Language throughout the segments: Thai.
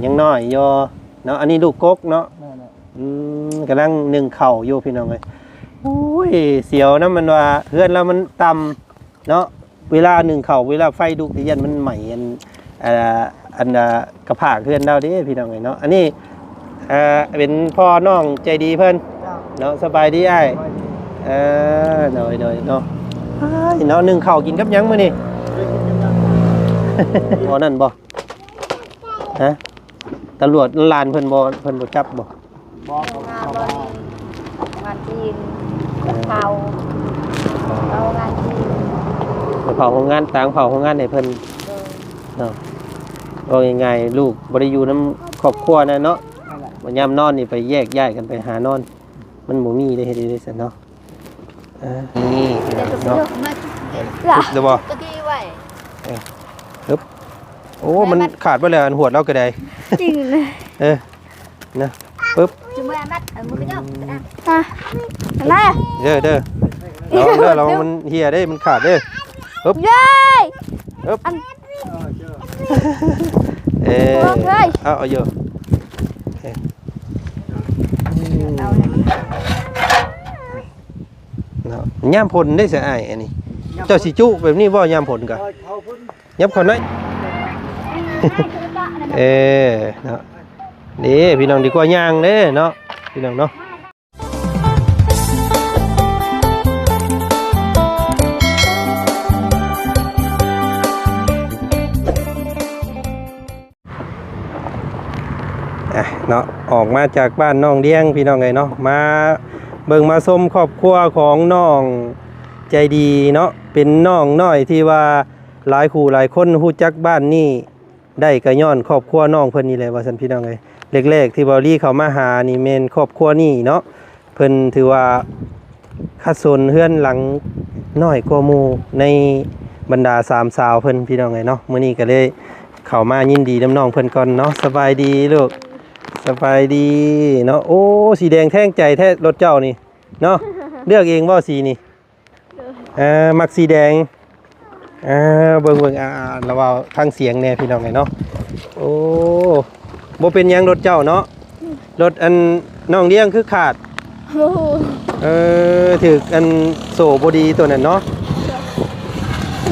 ยังน้อยอยู่เนาะอันนี้ลูกกกเนาะกำลังนึ่งเข่าอยู่พี่น้องเลยโอ้ยเสียวนะมันว่าเพื่อนเรามันต่ำเนาะเวลานึ่งเข่าเวลาไฟดุกยันมันใหม่อันกระผากเพื่อนเราดิพี่น้องเลยเนาะอันนี้เป็นพ่อน้องใจดีเพื่อนเนาะสบายดีไอ้หน่อยเนาะเนาะนึ่งเข่ากินกับยังมื้อนี่บ่นั่นบ่ฮะตำรวจลานเพิ่นบ่จับบ่งานจีนเผาเอางานจีนเผาของงานต่างเผาของงานให้เพิ่นเนาะว่ายังไงลูกบ่ได้อยู่นำครอบครัวนะเนาะบ่ยามนอนนี่ไปแยกย้ายกันไปหานอนมันบ่มีได้เฮ็ดได้ซั่นเนาะนี่เนาะเดี๋ยวบ่ตะกี้ไว้ปึ๊บโอ้มันขาดไปแล้วอันหวดเราก็ได้จริงเลยนะปึ๊บจุ่มแม่มัดมือก็ย่ออะไรเด้อเรามันเหี่ยได้มันขาดเด้อปึ๊บเย้ปึ๊บเอาเยอะย่ามผลได้เสียไอ้อันนี้เจ้าสิจุแบบนี้ว่ายามผลกันยับคนน้อยเนาะนี่พี่น้องดีกว่าย่างเด้เนาะพี่น้องเนาะเนาะออกมาจากบ้านน้องเดียงพี่น้องไงเนาะมาเบิ่งมาส้มครอบครัวของน้องใจดีเนาะเป็นน้องน้อยที่ว่าหลายคู่หลายคนฮู้จักบ้านนี่ได้ก็ย้อนครอบครัวน้องเพิ่นนี่แหละว่าซั่นพี่น้องเอ้ยแรกๆที่บอลี่เข้ามาหานี่แม่นครอบครัวนี่เนาะเพิ่นถือว่าคัดสนเฮือนหลังน้อยกว่าหมู่ในบรรดา3สาวเพิ่นพี่น้องเอ้ยเนาะมื้อนี้ก็เลยเข้ามายินดีน้ำน้องเพิ่นก่อนเนาะสบายดีลูกสบายดีเนาะโอ้สีแดงแท่งใจแท้รถเจ้านี่เนาะเลือกเองบ่สีนี่มักสีแดงเบิ่งเราเอาทางเสียงแน่พี่น้องไงเนาะโอ้บ่เป็นยังรถเจ้าเนาะรถอันน้องเลี้ยงคือขาดถืออันโซ่บ่ดีตัวนั้นเนาะ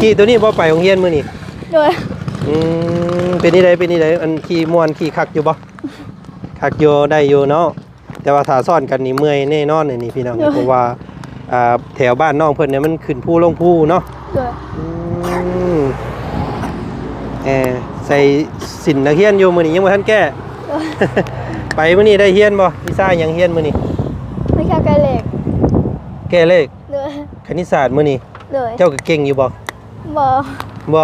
ขี่ตัวนี้บ่ไปโรงเรียนมื้อนี้ด้วยเป็นนี่ไดอันขี่ม่วนขี่คักอยู่บ่คักอยู่ได้อยู่เนาะแต่ว่าถ้าซ่อนกันนี่เมื่อยแน่นอนนี่พี่น้องเพราะว่าแถวบ้านน้องเพิ่นเนี่ยมันขึ้นภูลงภูเนาะใส่สินนักเรียนอยู่มื้อนี้ยังบ่ทันแก้ไปมื้อนี้ได้เรียนบ่วิชาหยังเรียนมื้อนี้วิชาแก้เลขคณิตศาสตร์มื้อนี้เจ้าก็เก่งอยู่บ่บ่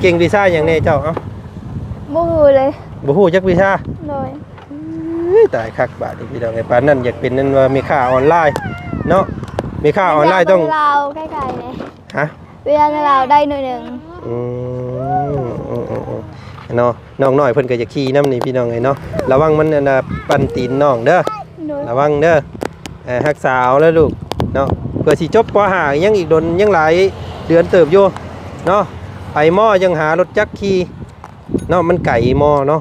เก่งวิชาหยังแน่เจ้าเอ้าบ่ฮู้เลยบ่ฮู้จักวิชาตายคักบาดนี่พี่น้องไอ้ปานนั้นอยากเป็นนั่นว่ามีค่าออนไลน์เนาะมีค่าออนไลน์ต้องเราใกล้ๆเลยฮะเวลาเราได้หน่อยนึงเนาะน้องน้อยเพิ่นก็จะขี่น้ำนี่พี่น้องไงเนาะระวังมันอันปั่นตีนน้องเด้อระวังเด้อฮักสาวแล้วลูกเนาะเพื่อสิจบป.5ยังอีกโดนยังหลายเดือนเติบอยู่เนาะไปหม้อยังหารถจักรขี่เนาะมันไก่หม้อเนาะ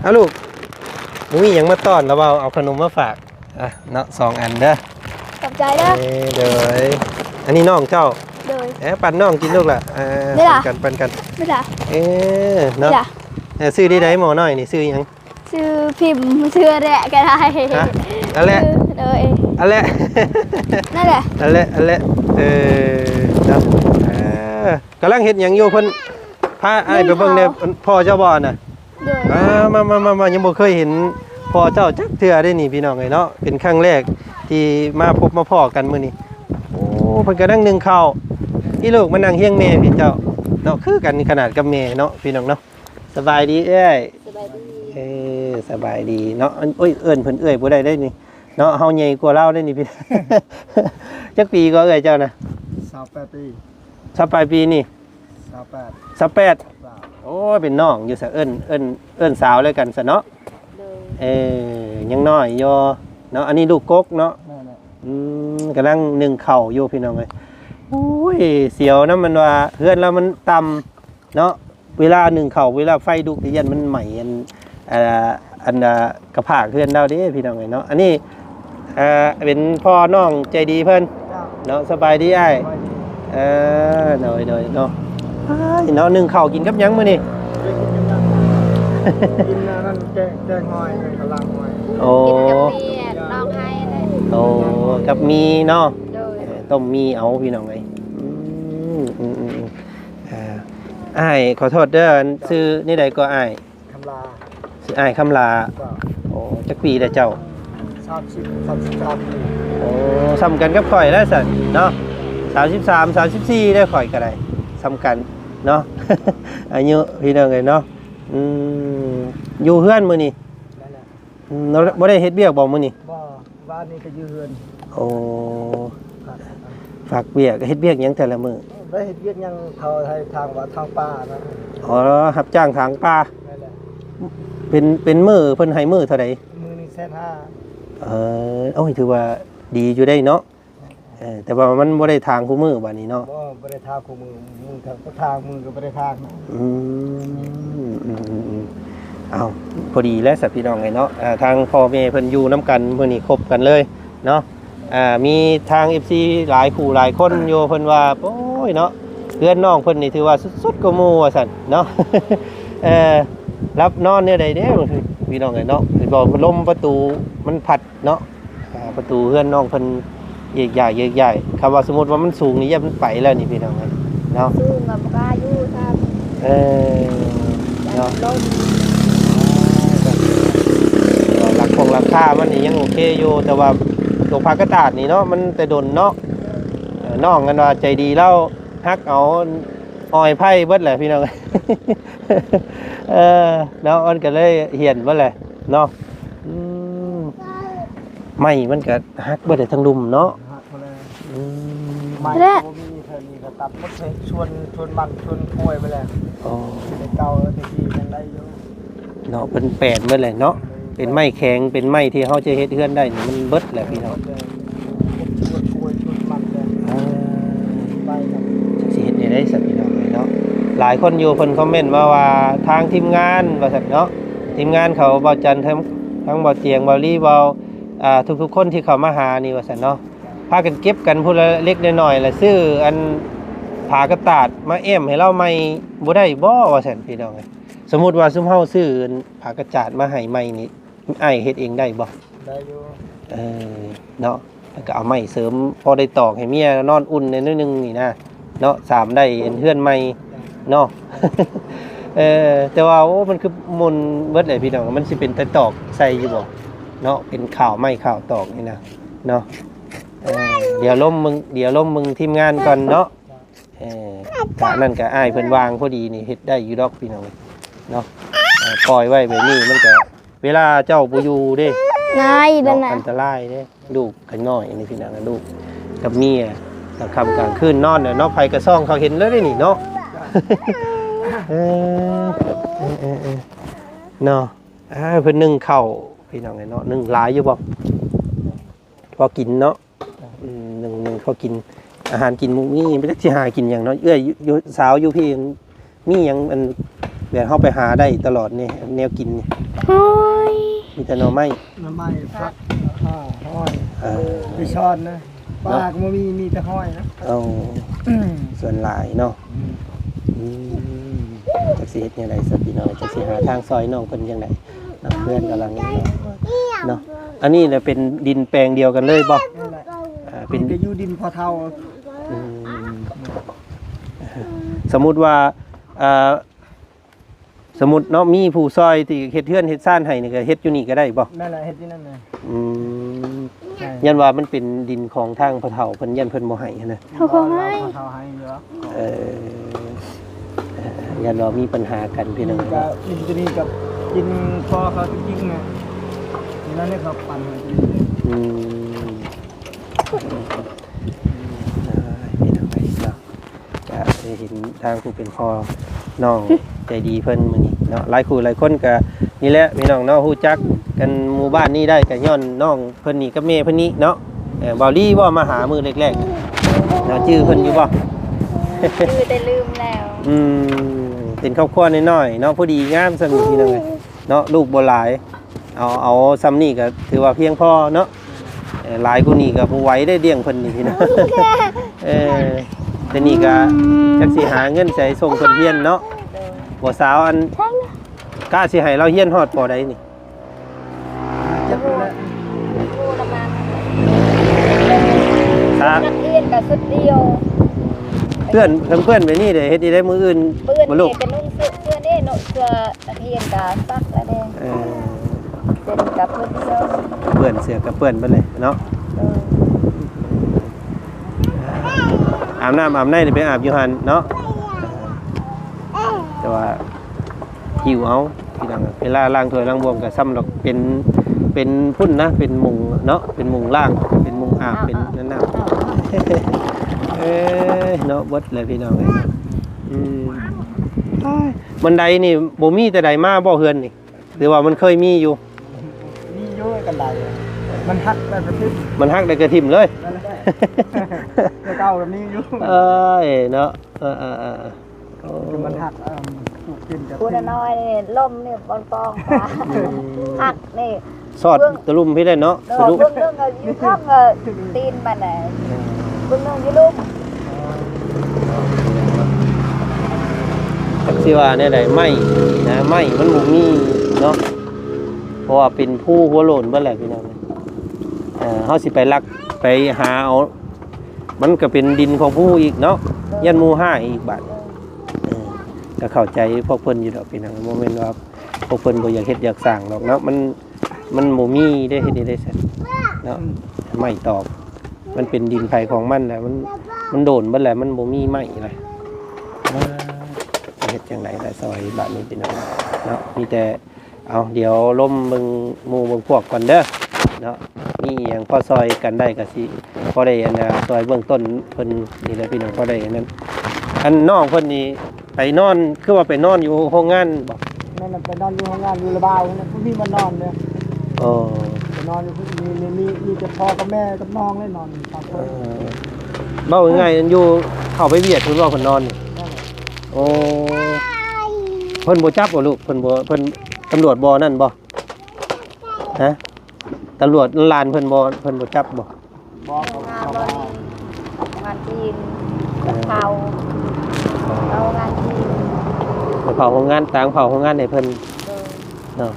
เอาลูกมุ้ยยังมาต้อนแล้วเอาขนมมาฝากเนาะ2 อันเด้อขอบใจเด้อเดี๋ยวอันนี้น้องเจ้าปั่นน้องกินลูกล่ะปั่นกันไม่ล่ะเนาะซื้อได้ไหนหมอหน่อยนี่ซื้อยังซื้อพิมพ์ซื้อแหละก็ได้อะไรอะไรนั่นแหละอะไรเนาะกำลังเฮ็ดหยังอยู่เพิ่นพาไอ้ไปเบิ่งเนี่ยพ่อเจ้าบ่อน่ะมายังบ่เคยเห็นพ่อเจ้าจักเทื่อได้นี่พี่น้องเนาะเป็นครั้งแรกที่มาพบมาพ้อกันมื้อนี้โอ้เพิ่นก็นั่งนึ่งข้าวอีลูกมานั่งเฮียงแม่พี่เจ้าเนาะคือกันขนาดกับแม่เนาะพี่น้องเนาะสบายดีสบายดีสบายดีเนาะเอิ้นเพิ่นบ่ได้นี่เนาะเฮาใหญ่กว่าเราได้นี่พี่จักปีก็เจ้านะ28ปี28ปีนี่28โอ้เป็นน้องอยู่ซะเอิ้นสาวเลยกันซะเนาะยังน้อยอยู่เนาะอันนี้ลูกกกเนาะกำลังนึ่งเข่าอยู่พี่น้องเอ้ยโอ้ยเสียวนะมันว่าเพื่อนเรามันต่ เนาะเวลาหนึ่งเข่าเวลาไฟดุยันมันใหม่อันกระผากเพื่อนเราเด้พี่น้องเนาะอันนี้เป็นพ่อน้องใจดีเพิ่นเนาะสบายดีอ้ายหน่อยเนาะเนาะหนึ่งเข่ากินกับยังมื้อนี่ กินนั่นแกงหอยกะลาหอย โอ้ กินกับเมียน้องให้เลย โอ้กับมีเนาะ โดย ต้มมีเอาพี่น้องไงอ้ายขอโทษเด้อซื้อนี่ใดก็อ้าย คำลา ซื้ออ้ายคำลา ก็ โอ้จักปีเด้อเจ้า 30 โอ้ซ้ำกันกับข่อยแล้วสันเนาะ33 34ได้ข่อยก็ได้ซ้ำกันเนาะ อายุพี่น้องไงเนาะอยู่เฮือนมื้อนี้ นั่นแหละ เราบ่ได้เฮ็ดเวียกบ่มื้อนี้ บ่บ้านนี้ก็อยู่เฮือน โอ้ฝากเวียกเฮ็ดเวียกหยังแต่ละมื้อ ได้เฮ็ดเวียกยังเขาให้ทางว่าทางป่านะ อ๋อรับจ้างทางป่า นั่นแหละ เป็นมื้อเพิ่นให้มื้อเท่าใด มื้อนี้150,000 โอ้ยถือว่าดีอยู่ได้เนาะแต่ว่ามันบ่ได้ทางคู่มื้อบัดนี้เนาะ บ่ได้ทางคู่มือก็ทางมือก็บ่ได้ทางนะ เอาพอดีแล้วสัตว์พี่น้องไงเนาะทางพ่อแม่เพิ่นอยู่น้ำกันเพิ่นนี่คบกันเลยเนาะมีทาง FC หลายคู่หลายคนโยเพิ่นว่าโอ้ยเนาะเพื่อนน้องเพิ่นนี่ถือว่าสุดๆก็หมู่ว่าซั่นเนาะ รับนอนเนี่ยใดเด้พี่น้องไงเนาะบอกพัดลมประตูมันพัดเนาะประตูเพื่อนน้องเพิ่นใหญ่คำว่าสมมุติว่ามันสูงนี่อย่ามันไปแล้วนี่พี่น้องไงเนาะ สู้กับกาอยู่ทำ เนาะ ลม หลักของราคามันนี่ยังโอเคอยู่แต่ว่าตัวพากระตาดนี่เนาะมันแต่ดนเนาะน้องกันว่าใจดีแล้วฮักเอาอ้อยไผ่เบิดแหละพี่น้อง เนาะมันก็เลยเหียนเบิดแหละเนาะไม่มันก็ฮักเบิดได้ทั้งลุมเนาะ หักมาเลยไม่บ่มีเท่านี้ก็ตัดหมดเลยชวนมันชวนป่วยไปแล้ว อ๋อ ในเก่าแต่ที่ยังได้อยู่ เนาะเป็นแปดเบิดแหละเนาะเป็นไม้แข็งเป็นไม้ที่เขาจะเฮ็ดเฮือนได้นี่มันเบิดแหละพี่น้อง ชวนป่วยชวนมันเลยไปครับ สิเฮ็ดได้สักพี่น้องเลยเนาะหลายคนอยู่เพิ่นคอมเมนต์มาว่าทางทีมงานว่าซั่นเนาะทีมงานเขาบ่จันทั้งบ่เตียงบ่รีบ่ทุกๆคนที่เข้ามาหานี่ว่าซั่นเนาะพากันเก็บกันผู้ละเล็กน้อยๆแล้วซื้ออันผากระตาดมาแอมให้เราใหม่บ่ได้บ่ว่าซั่นพี่น้องเอ้ยสมมุติว่าซุมเฮาซื้อผากระจาดมาให้ใหม่นี่อ้ายเฮ็ดเองได้บ่ ได้อยู่ เนาะแล้วก็เอาไม้เสริมพอได้ตอกให้เมียนอนอุ่นในนิดนึงนี่นะเนาะสามได้เห็นเพื่อนใหม่เนาะ แต่ว่าโอ้มันคือมนเบิดเลยพี่น้องมันสิเป็นแต่ตอกใส่อยู่บ่เนาะเป็นข่าวไม้ข่าวตอกนี่นะเนาะเดี๋ยวล้มมึงทีมงานก่อนเนาะกะนั่นก็อ้ายเพิ่นวางพอดีนี่เฮ็ดได้อยู่ดอกพี่น้องเนาะปล่อยไว้แบบนี้มันก็เวลาเจ้าบ่อยู่เด้ นายนั่นน่ะ อันตรายเด้ลูกกันน้อยนี่พี่น้องลูกกับเมียกลางค่ำกลางคืนนอนเนี่ยเนาะไผกระซ่องเขาเห็นแล้วได้นี่เนาะ เนาะเพิ่นนึ่งข้าวพี่น้องเนาะนึ่งหลายอยู่บ่พอกินเนาะนึ่งพอกินอาหารกินมีไม่ได้สิหากินหยังเนาะอยู่สาวอยู่พี่มีหยังอันแบบเฮาไปหาได้ตลอดนี่แนวกินนี่ โอ้ย มีแต่หน่อไม้ น้ำไม้พักห้อยไปช้อนนะปลาก็มีแต่ห้อยนะ เอาส่วนหลายเนาะจักสิเฮ็ดยังไงสักพี่น้องจักสิหาทางซอยน้องเพิ่นจังได๋เพื่อนกำลังเนาะอันนี้เนี่ยเป็นดินแปลงเดียวกันเลยบ่ นั่นแหละ เป็น ก็อยู่ดินพอเท่า สมมุติว่าสมมุติเนาะมีผู้ซอยที่เฮ็ดเฮือนเฮ็ดซ่านให้นี่ก็เฮ็ดอยู่นี่ก็ได้บ่ นั่นแหละเฮ็ดที่นั่นเลย ยันว่ามันเป็นดินของทางพ่อเฒ่าเพิ่นยันเพิ่นบ่ให้นะ เขาก็ให้ พอเท่าให้เยอะ ยันว่ามีปัญหากันพี่น้อง ก็กินตัวนี้กับกินพอเขาจริงๆนะนั่นนี่เขาปั่นให้กิน พี่น้องไปเนาะจะได้เห็นทางผู้เป็นพ่อน้องใจดีเพิ่นมื้อนี้เนาะหลายคู่หลายคนก็นี่แหละพี่น้องเนาะฮู้จักกันหมู่บ้านนี้ได้ก็ย้อนน้องเพิ่นนี่กับแม่เพิ่นนี่เนาะบ่าวลี่ว่ามาหามื้อแรกๆเนาะชื่อเพิ่นอยู่บ่ คือได้ลืมแล้ว เป็นครอบครัวน้อยๆเนาะพอดีงามซั่นพี่น้องเอ้ยเนาะลูกบ่หลายเอาซ้ำนี่ก็ถือว่าเพียงพอเนาะหลายกว่านี้ก็บ่ไหวได้เลี้ยงเพิ่นนี่พี่น้องแต่นี่ก็จักสิหาเงินใช้ส่งเพิ่นเรียนเนาะบ่สาวอันกล้าสิให้เราเรียนฮอดปอใดนี่ จับเลย กูละมัน ครับ นักเรียนกับสุดเดียว เพื่อนไปนี่เด้เฮ็ดได้มื้ออื่น เปื้อน บ่ลู เนี่ ก ยจะนุ่งเสื้อนี่นุ่งเสื้อนักเรียนกับซักอะไรเป็นกับเพื่อนเดียว เปื้อนเสื้อก็เปื้อนไปเลยเนาะอาบน้ำอาบในนี่ไปอาบอยู่หั่นเนาะแต่ว่าหิวเอาพี่น้องเวลาล้างถ้วยล้างบวมก็ซ้ำดอกเป็นพุ่นนะเป็นมุงเนาะเป็นมุงล่างเป็นมุงอาบเป็นนั่นน่ะเนาะเบิดเลยพี่น้องเอ้ยบันไดนี่บ่มีแต่ใดมาบ่เฮือนนี่หรือว่ามันเคยมีอยู่ มีเยอะกันได้มันหักแบบนี้ มันฮักได้กระทิ่มเลย นั่นแหละเก่าแบบนี้อยู่ เอ้ยเนาะมันหักถูกกินกับ กูน้อยนี่ล่มนี่บอลปองปลาหักนี่ สอดตะลุ่มพี่ได้เนาะสะดุ เบื้องเรื่องอยู่ข้างตีนมันน่ะเบื้องเรื่องอยู่ลุ่ม จักสิว่าแนวใดไม้นะไม้มันบ่มีเนาะเพราะว่าเป็นผู้หัวโลนเบิดแหละพี่น้องเฮาสิไปลักไปหาเอามันก็เป็นดินของผู้อีกเนาะยันหมู่ห้าอีกบาทก็เข้าใจพวกเพิ่นอยู่ดอกพี่น้องบ่แม่นว่าพวกเพิ่นบ่อยากเฮ็ดอยากสร้างดอกเนาะมันบ่มีได้เฮ็ดได้ซั่นเนาะไม้ตอกมันเป็นดินไผของมันแหละมันโดนเบิดแหละมันบ่มีไม้เลยเฮ็ดจังได๋ล่ะซอยบ้านนี้พี่น้องเนาะมีแต่เอาเดี๋ยวล้มเบิ่งหมู่เบิ่งพวกก่อนเด้อเนาะมีหยังพอซอยกันได้ก็สิพอได้อันน่ะซอยเบื้องต้นเพิ่นนี่แหละพี่น้องพอได้อันนั้นอันน้องเพิ่นนี่ไปนอนคือว่าไปนอนอยู่โรงงานบ่ นั่นไปนอนอยู่ห้องงานอยู่ระบาวนะพี่มานอนเนี่ย อ๋อ ไปนอนอยู่มีแต่พ่อกับแม่กับน้องเลยนอนตามคน เบ้าง่ายๆอยู่เข้าไปเวียดเพิ่นว่าเพิ่นนอนนี่โอ้เพิ่นบ่จับบ่ลูกเพิ่นตำรวจบ่นั่นบ่ฮะตำรวจลานเพิ่นบ่จับบ่ บอก งาน เขา บอ ว่า ลงานจีนเขาเอางานจีน ไปเผาโรงงานต่างเผาโรงงานให้เพิ่นเนาะ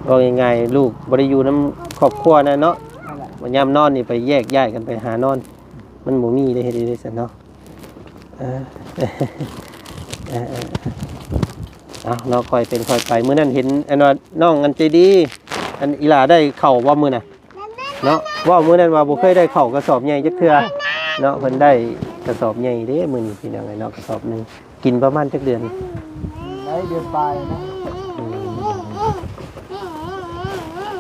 ว่าง่ายๆลูกบ่ได้อยู่นำครอบครัวนะเนาะ นั่นแหละ วันยามนอนนี่ไปแยกย้ายกันไปหานอน มันบ่มีได้เฮ็ดได้ซั่นเนาะเอาเราค่อยเป็นค่อยไปมื้อนั้นเห็นอันว่าน้องอันใจดีอันอีหลาได้เข้าว่ามื้อน่ะเนาะว่ามื้อนั้นว่าบ่เคยได้เข้ากระสอบใหญ่จักเทื่อเนาะเพิ่นได้กระสอบใหญ่เด้มื้อนี้พี่น้องไอ้เนาะกระสอบหนึงกินประมาณจักเดือน ได้เดือนปลายนะ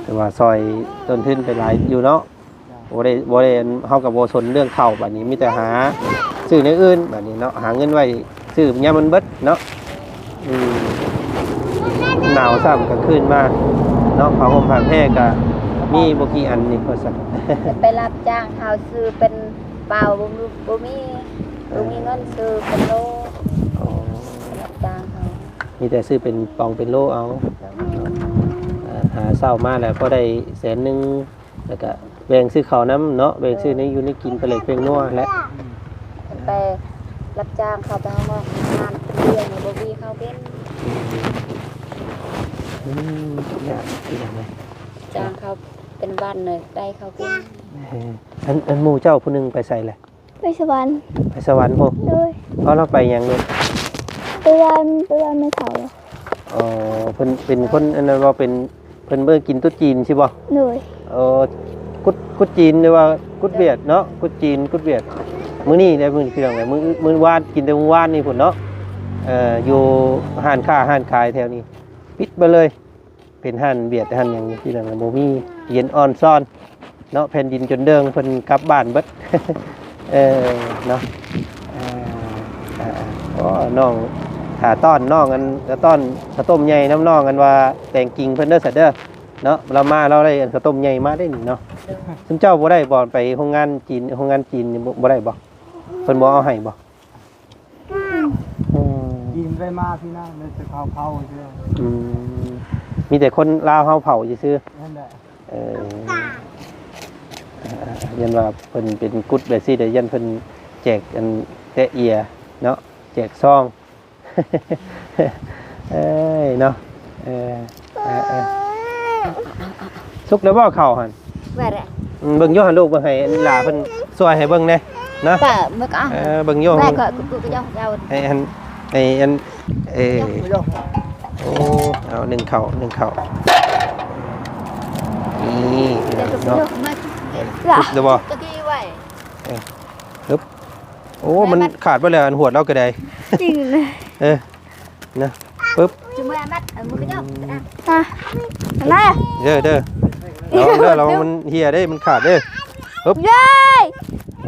แต่ว่าซอยต้นทุนไปหลายอยู่เนาะบ่ได้เฮากับบ่สนเรื่องข้าวบัดนี้มีแต่หาซื้อในอื่นบัดนี้เนาะหาเงินไว้ซื้อยามมันเบิดเนาะหนาวซ้ำกลางคืนมาเนาะผ้าห่มผ้าแพร่ก็มีบ่กี่อันนี่ก็สั่น ไปรับจ้างเขาซื้อเป็นเปล่าบ่มีเงินซื้อเป็นโลรับจ้างเขา มีแต่ซื้อเป็นปองเป็นโลเอาหาเช้ามาแล้วก็ได้แสนนึงแล้วก็แบ่งซื้อข้าวน้ำเนาะแบ่งซื้อในอยู่ในกินไปเลยเพียงนัวและ ไปรับจ้างเขาไปห้องงานเรียนบ่มีเขาเป็น เนี่ยอีกอย่างไร จ้างเขาเป็นบ้านเลยได้เขาเป็น อันหมู่เจ้าผู้หนึงไปใส่แหละ ไปสวรรค์ ไปสวรรค์พวก ด้วย เพราะเราไปอย่างนึง ไปวันไม่เสาเลย อ๋อเพิ่นเป็นคนอันนั้นว่าเป็นเพิ่นเบิ่งกินตุ๊จีนใช่บ่ ด้วย กุดจีนหรือว่ากุดเวียดเนาะกุดจีนกุดเวียดมื้อนี้ได้มื้อพี่น้องไงมื้อวานกินแต่มื้อวานนี่พุ่นเนาะอยู่ห้านค้าห้านขายแถวนี้ปิดไปเลยเป็นห้านเวียดห้านหยังพี่น้องบ่มีเย็นอ่อนซ่อนเนาะแผ่นดินจนเดิงเพิ่นกลับบ้านเบิด เนาะอ๋อน้องถ้าต้อนน้องกันก็ต้อนข้าวต้มใหญ่น้ำน้องกันว่าแต่งกิ่งเพิ่นเด้อซะเด้อเนาะเรามาเราได้อันข้าวต้มใหญ่มาได้นี่เนาะซึ่งเจ้าบ่ได้บ่ไปโรงงานจีนบ่ได้บ่เพิ่นบ่เอาให้บ่ ดินไปมาพี่นะเลยจะเผาเชื่อ อืมมีแต่คนลาวเฮาเผาซื่อ นั่นแหละ ๆยันว่าเพิ่นเป็นกุดแบบซี่แต่ยันเพิ่นแจกอันแตะเอียเนาะแจกซอง เอ้ยเนาะสุกแล้วบ่เข้าหั่น về rồi เบิ่งโยหันลูกเบิ่งให้หลาเพิ่นช่วยให้เบิ่งแหน่นะ bà mới có เบิ่งโย về gọi cụ cho nhau ไอ้อันโอ้เอา1เข่า1เข่านี่ để cụ เนาะ cho mà เดี๋ยวบ่ cái kia vậy โอ้มันขาดไปแล้วอันหัวเราก็ได้ จริงเลย นะปึ๊บ chúng mày bắt ở một cái nhau อ่ะอะไรอ่ะ เด้อเรามันเหี่ยได้มันขาดเด้อ เย้ย เ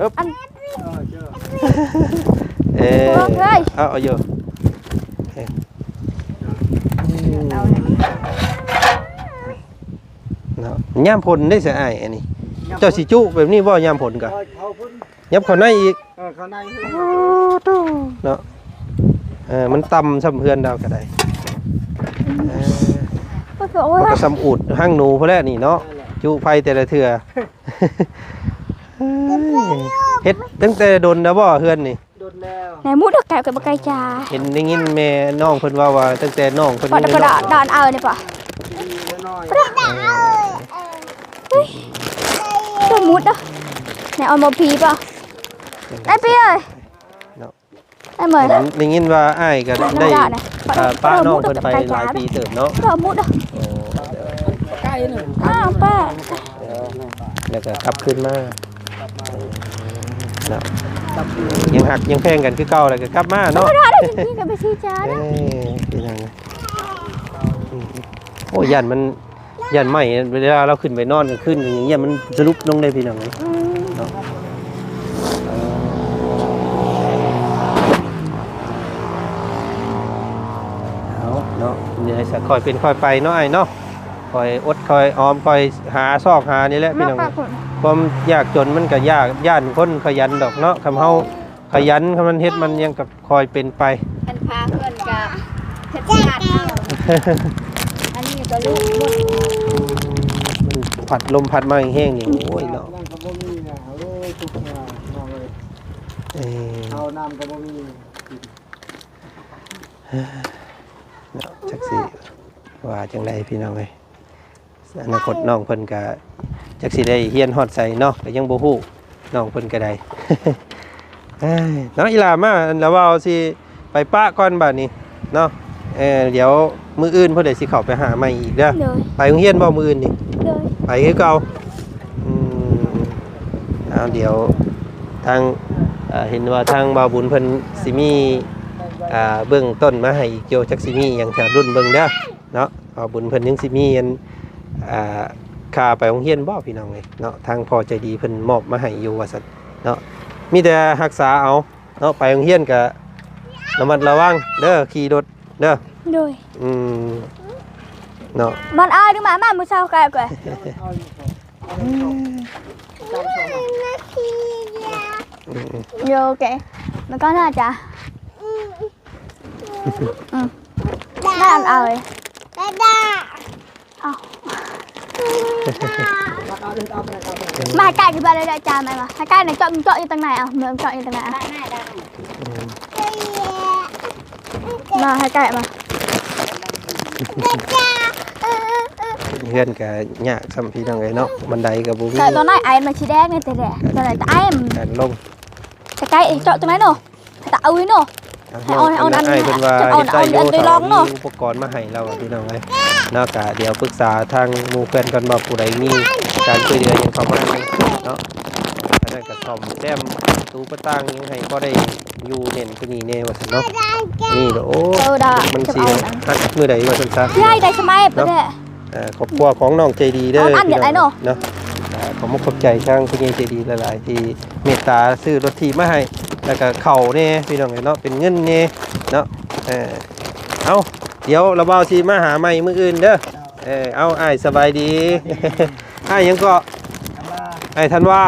อาเยอะ đầu này เนาะย่ามผลได้เสียอ้ายอันนี้เจ้าสิจุแบบนี้บ่ย่ามผลกะ เขาพุ่น ยับเข้าในอีก เขาใน เนาะมันต่ำซ้ำเพื่อนดาวก็ได้ โอ้ย มันก็ซ้ำอุดห้างหนูพอแล้วนี่เนาะจุไฟแต่ละเทื่อเฮ็ดตั้งแต่โดนแล้วบ่เฮือนนี่ โดนแล้ว ไหนมุดแกะกับปากกาจา เห็นได้ยินแม่น้องเพิ่นว่าตั้งแต่น้องเพิ่น ปอดกระดานเอาเนี่ยป่ะ น้อย ตัวมุดอ่ะไหนเอามาพีป่ะได้ปีเลยได้เหมือน ได้ยินว่าอ้ายก็ได้ป้าน้องเพิ่นไปหลายปีเติบเนาะ ตัวมุดอ่ะอ้าวป้า แล้วก็ขับขึ้นมาเนาะยังหักยังแพงกันคือเก่าแล้วก็กลับมาเนาะ ไม่ได้จริงๆกับไปซีจ้า เอ้ นะ ยเป็นยังไงโอ้ยันมันยันใหม่เวลาเราขึ้นไปนอนกันขึ้นอย่างเงี้ยมันสรุปลงได้พี่น้องเลยเนาะเอาเนาะเดี๋ยวจะคอยเป็นคอยไปเนาะไอ้เนาะคอยอดคอยออมคอยหาซอกหานี่แหละพี่น้องความยากจนมันก็ยากย่านคนขยันดอกเนาะคำเฮาขยันคำมันเฮ็ดมันยังกับคอยเป็นไป anh pha hơn cả thịt hạt anh như cái lúc มันผัดลมผัดมาแห้งๆนี่โอ้ยเนาะ นั่นก็บ่มีนะเอาเลยทุกอย่างน้องเลย เอาน้ำก็บ่มี เนาะจักสิว่าจังไดพี่น้องเอ้ยอนาคตน้องเพิ่นก็จักสิได้เฮียนฮอดใส่เนาะก็ยังบ่ฮู้น้องเพิ่นก็ได้ เอ้ยเนาะอีหลามาแล้วว่าสิไปปะก่อนบัดนี้เนาะเดี๋ยวมื้ออื่นเพิ่นได้สิเข้าไปหาใหม่อีกเด้อ เลย ไปโรงเรียนบ่มื้ออื่นนี่ เลย ไปคือเก่าเอาเดี๋ยวทางเห็นว่าทางบ่าวบุญเพิ่นสิมีเบื้องต้นมาให้อีกโยจักสิมีหยังแถวรุ่นเบิ่งเด้อเนาะบ่าวบุญเพิ่นยังสิมีอันค่าไปโรงเรียนบ่พี่น้องเอ้ยเนาะทางพ่อใจดีเพิ่นมอบมาให้อยู่ว่าซั่นเนาะมีแต่รักษาเอาเนาะไปโรงเรียนก็ระมัดระวังเด้อขี่รถเด้อ เลย เนาะ มันเอาดึงมามือเช้าแกะก่อนโยแกมันก็น่าจะน่าเอาเลยเอามาให้ไก่ที่บ้านเลยได้จานไหมมาให้ไก่ไหนเจาะอยู่ตรงไหนเอาเมืองเจาะอยู่ตรงไหนอ่ะ này đây มาให้ไก่มา เพื่อนก็ยากซ้ำพี่น้องเอ้ยเนาะบันไดก็บ่มี ไก่ตัวไหนไอ้มันชีแดงนี่แต่แดงตัวไหนแต่ไอ้มัน การลง แต่ไก่เจาะตรงไหนเนาะแต่เอาไว้เนาะ เอาอันนี้ ให้เพิ่นว่า เอา เฮ็ดได้อยู่ เอาลองเนาะ มีอุปกรณ์มาให้เราอะพี่น้องเอ้ยเนาะก็เดี๋ยวปรึกษาทางหมู่เพื่อนกันว่าผู้ใดมีการช่วยเหลือหยังเข้ามาเนาะอันนั้นก็ซ่อมแซมประตูประต่างหยังให้พอได้อยู่เน้นคือนี่แน่ว่าซั่นเนาะนี่เด้อโอ้ ดา มัน จะ สิ เอา ฮักมื้อใดว่าซั่นซะ ใช่ได้สมัยไปแท้ ครอบครัวของน้องใจดีเด้อ เอาอันเดี๋ยวไหนเนาะ เนาะขอบคุณขอบใจทางคุณยายใจดีหลายๆที่เมตตาซื้อรถถีบมาให้แล้วก็เข่าแน่พี่น้องเนาะเป็นเงินแน่เนาะเอาเดี๋ยวเราเบาสิมาหาใหม่มื้ออื่นเด้อเอาอ้ายสบายดี อ้ายยังก็อ้ายทันว่า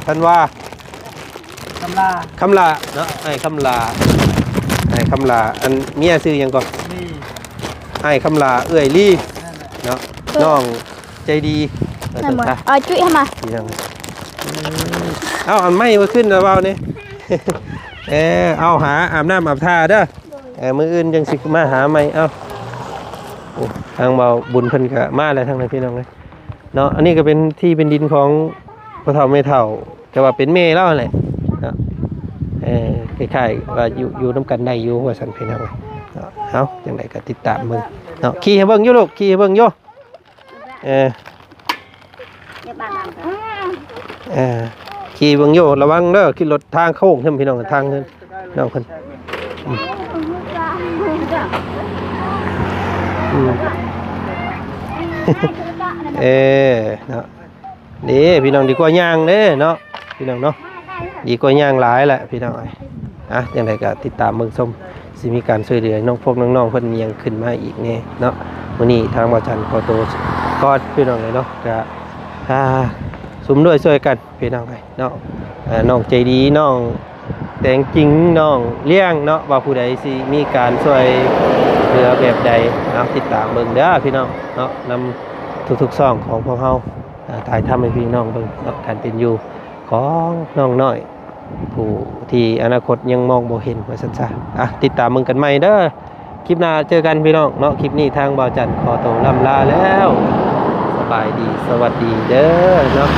คำลาเนาะอ้ายคำลา อ้คำลาอันเมียชื่อหยังก่อน นี่ ไอ้คำลาเอื้อยลี่ นั่นแหละ เนาะน้องใจดีว่า นั่ ซั่ น น หมด ซะ เอาจุ้ยเข้ามา พี่น้องเอาอันไม่มาขึ้นแล้วเบานี่ เอาหาอาบน้ำอาบท่าเด้อมื้ออื่นจังสิมาหาใหม่เอาโอ้ทางเบาบุญเพิ่นก็มาแล้วทางนั้นพี่น้องเอ้ยเนาะอันนี้ก็เป็นที่เป็นดินของพ่อเฒ่าแม่เฒ่าแต่ว่าเป็นแม่เล่าแหละเนาะคล้ายๆว่าอยู่นำกันได้อยู่ว่าซั่นพี่น้องเอ้ยเนาะเอาจังไดก็ติดตามเบิ่งเนาะขี่ให้เบิ่งอยู่ลูกขี่ให้เบิ่งอยู่เดี๋ยวบ้านนั้น ขี่เบิ่งอยู่ระวังเด้อขี่รถทางโค้งเพิ่นพี่น้องทางเพิ่นน้องเพิ่นเนาะนี่พี่น้องดีกว่าย่างเด้เนาะพี่น้องเนาะดีกว่าย่างหลายแหละพี่น้องจังไดก็ติดตามเบิ่งชมสิมีการช่วยเหลือน้องพวกน้องๆเพิ่นยังขึ้นมาอีกแน่เนาะมื้อนี้ทางบ่จันขอตัวกอดพี่น้องเลยเนาะก็สุมด้วยช่วยกันพี่น้องเลยเนาะน้องใจดีน้องแต่งจริงน้องเลี้ยงเนาะว่าผู้ใดสิมีการช่วยเหลือแบบใดติดตามเบิ่งเด้อพี่น้องเนาะนำทุกๆซ่องของพวกเฮาถ่ายทำให้พี่น้องเบิ่งเนาะการเป็นอยู่ของน้องน้อยผู้ที่อนาคตยังมองบ่เห็นว่าซั่นซะติดตามเบิ่งกันใหม่เด้อคลิปหน้าเจอกันพี่น้องเนาะคลิปนี้ทางบ่าวจันทร์ขอตัวล่ำลาแล้วสบายดีสวัสดีเด้อเนาะ